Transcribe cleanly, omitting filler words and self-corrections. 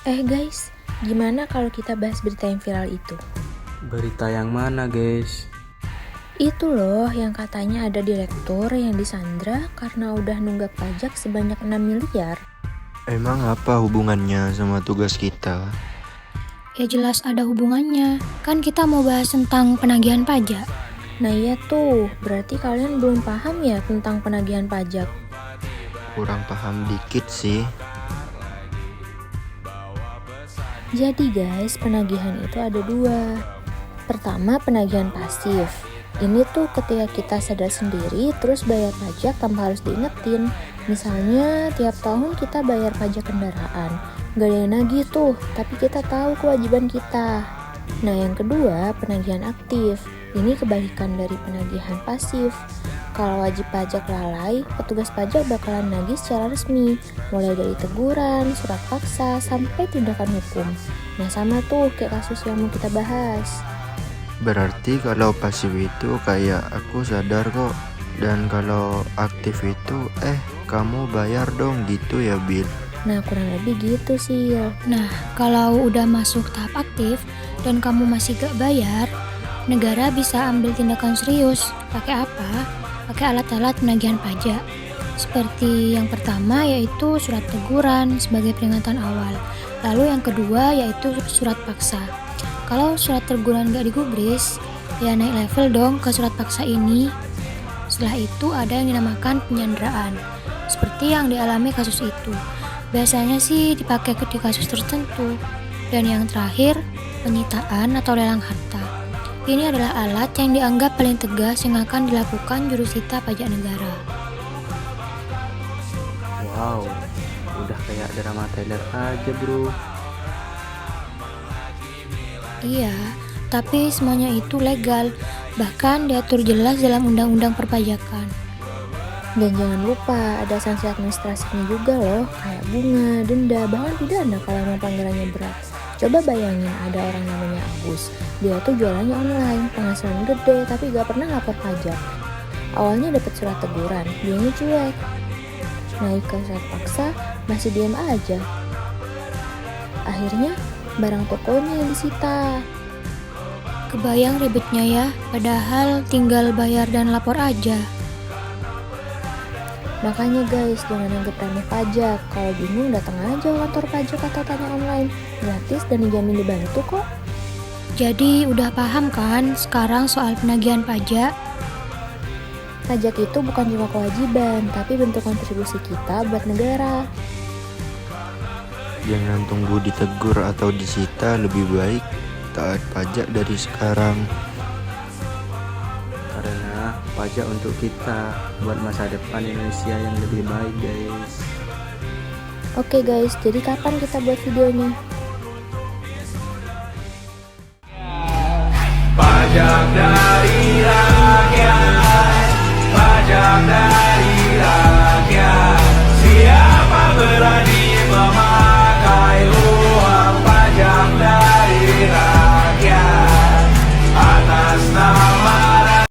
Guys, gimana kalau kita bahas berita yang viral itu? Berita yang mana, guys? Itu loh yang katanya ada direktur yang disandra karena udah nunggak pajak sebanyak 6 miliar. Emang apa hubungannya sama tugas kita? Ya jelas ada hubungannya, kan kita mau bahas tentang penagihan pajak. Nah iya tuh, berarti kalian belum paham ya tentang penagihan pajak? Kurang paham dikit sih. Jadi guys, penagihan itu ada dua. Pertama, penagihan pasif. Ini tuh ketika kita sadar sendiri terus bayar pajak tanpa harus diingetin. Misalnya tiap tahun kita bayar pajak kendaraan. Gak ada yang nagih tuh, tapi kita tahu kewajiban kita. Nah yang kedua, penagihan aktif. Ini kebalikan dari penagihan pasif. Kalau wajib pajak lalai, petugas pajak bakalan nagih secara resmi, mulai dari teguran, surat paksa, sampai tindakan hukum. Nah sama tuh kayak kasus yang mau kita bahas. Berarti kalau pasif itu kayak aku sadar kok. Dan kalau aktif itu kamu bayar dong gitu ya, Bill. Nah kurang lebih gitu sih. Nah, kalau udah masuk tahap aktif dan kamu masih gak bayar, negara bisa ambil tindakan serius. Pakai apa? Pakai alat-alat penagihan pajak. Seperti yang pertama yaitu surat teguran sebagai peringatan awal. Lalu yang kedua yaitu surat paksa. Kalau surat teguran gak digubris, ya naik level dong ke surat paksa ini. Setelah itu ada yang dinamakan penyanderaan, seperti yang dialami kasus itu. Biasanya sih dipakai di kasus tertentu. Dan yang terakhir, penyitaan atau lelang harta. Ini adalah alat yang dianggap paling tegas yang akan dilakukan jurusita pajak negara. Wow, udah kayak drama trailer aja, bro. Iya, tapi semuanya itu legal, bahkan diatur jelas dalam undang-undang perpajakan. Dan jangan lupa ada sanksi administrasinya juga loh, kayak bunga, denda, bahkan pidana kalau emang pelanggarannya berat. Coba bayangin ada orang namanya Agus, dia tuh jualannya online, penghasilan gede tapi gak pernah lapor pajak. Awalnya dapat surat teguran, dianya cuek. Naik ke surat paksa, masih diam aja. Akhirnya barang tokonya yang disita. Kebayang ribetnya ya, padahal tinggal bayar dan lapor aja. Makanya guys, jangan anggap remeh pajak. Kalau bingung datang aja ke kantor pajak atau tanya online. Gratis dan dijamin dibantu kok. Jadi udah paham kan sekarang soal penagihan pajak? Pajak itu bukan cuma kewajiban, tapi bentuk kontribusi kita buat negara. Jangan tunggu ditegur atau disita, lebih baik taat pajak dari sekarang. Karena pajak untuk kita, buat masa depan Indonesia yang lebih baik, guys. Oke guys, jadi kapan kita buat videonya?